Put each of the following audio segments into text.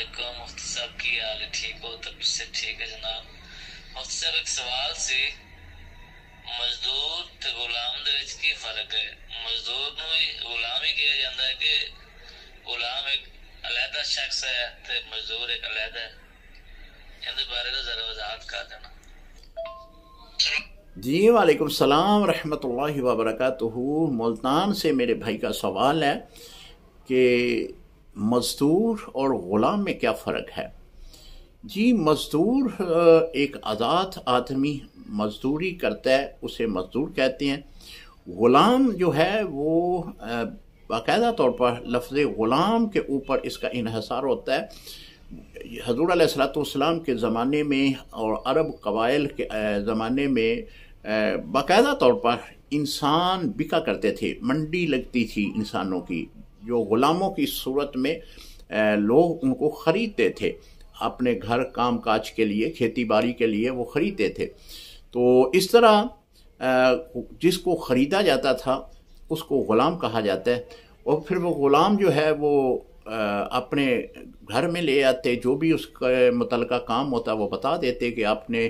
علیکم مفتی صاحب کی حال ٹھیک ہو؟ تب سے ٹھیک ہے جناب۔ مفتی صاحب ایک سوال سی، مزدور تے غلام دے وچ کی فرق ہے؟ مزدور نو غلام ہی کہا جاتا ہے کہ غلام ایک علیحدہ شخص ہے تے مزدور ایک علیحدہ ہے؟ ان دے بارے میں ذرا وضاحت کر دینا۔ جی وعلیکم السلام ورحمۃ اللہ وبرکاتہ۔ ملتان سے میرے بھائی کا سوال ہے کہ مزدور اور غلام میں کیا فرق ہے؟ جی مزدور ایک آزاد آدمی مزدوری کرتا ہے، اسے مزدور کہتے ہیں۔ غلام جو ہے وہ باقاعدہ طور پر لفظ غلام کے اوپر اس کا انحصار ہوتا ہے۔ حضور علیہ السلام کے زمانے میں اور عرب قبائل کے زمانے میں باقاعدہ طور پر انسان بکا کرتے تھے، منڈی لگتی تھی انسانوں کی، جو غلاموں کی صورت میں لوگ ان کو خریدتے تھے، اپنے گھر کام کاج کے لیے، کھیتی باڑی کے لیے وہ خریدتے تھے۔ تو اس طرح جس کو خریدا جاتا تھا اس کو غلام کہا جاتا ہے، اور پھر وہ غلام جو ہے وہ اپنے گھر میں لے آتے، جو بھی اس کا متعلقہ کام ہوتا وہ بتا دیتے کہ آپ نے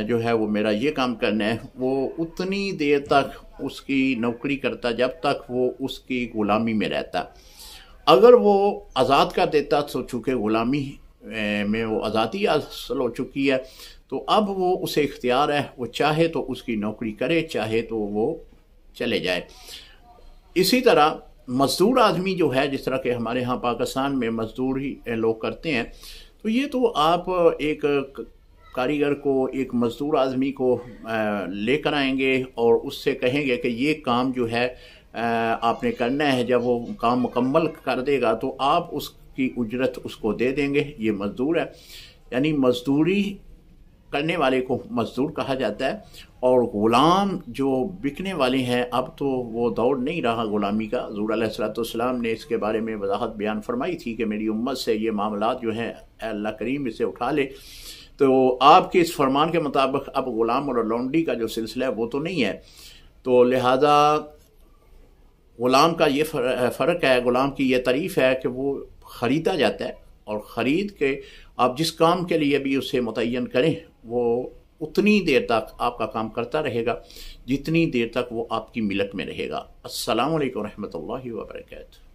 جو ہے وہ میرا یہ کام کرنا ہے۔ وہ اتنی دیر تک اس کی نوکری کرتا جب تک وہ اس کی غلامی میں رہتا۔ اگر وہ آزاد کر دیتا تو چونکہ غلامی میں وہ آزادی حاصل ہو چکی ہے، تو اب وہ اسے اختیار ہے، وہ چاہے تو اس کی نوکری کرے، چاہے تو وہ چلے جائے۔ اسی طرح مزدور آدمی جو ہے، جس طرح کہ ہمارے ہاں پاکستان میں مزدور ہی لوگ کرتے ہیں، تو یہ تو آپ ایک کاریگر کو، ایک مزدور آدمی کو لے کر آئیں گے اور اس سے کہیں گے کہ یہ کام جو ہے آپ نے کرنا ہے۔ جب وہ کام مکمل کر دے گا تو آپ اس کی اجرت اس کو دے دیں گے، یہ مزدور ہے۔ یعنی مزدوری کرنے والے کو مزدور کہا جاتا ہے۔ اور غلام جو بکنے والے ہیں، اب تو وہ دور نہیں رہا غلامی کا۔ حضور علیہ السلام نے اس کے بارے میں وضاحت بیان فرمائی تھی کہ میری امت سے یہ معاملات جو ہیں اے اللہ کریم اسے اٹھا لے۔ تو آپ کے اس فرمان کے مطابق اب غلام اور لونڈی کا جو سلسلہ ہے وہ تو نہیں ہے، تو لہذا غلام کا یہ فرق ہے، غلام کی یہ تعریف ہے کہ وہ خریدا جاتا ہے، اور خرید کے آپ جس کام کے لیے بھی اسے متعین کریں وہ اتنی دیر تک آپ کا کام کرتا رہے گا جتنی دیر تک وہ آپ کی ملک میں رہے گا۔ السلام علیکم ورحمۃ اللہ وبرکاتہ۔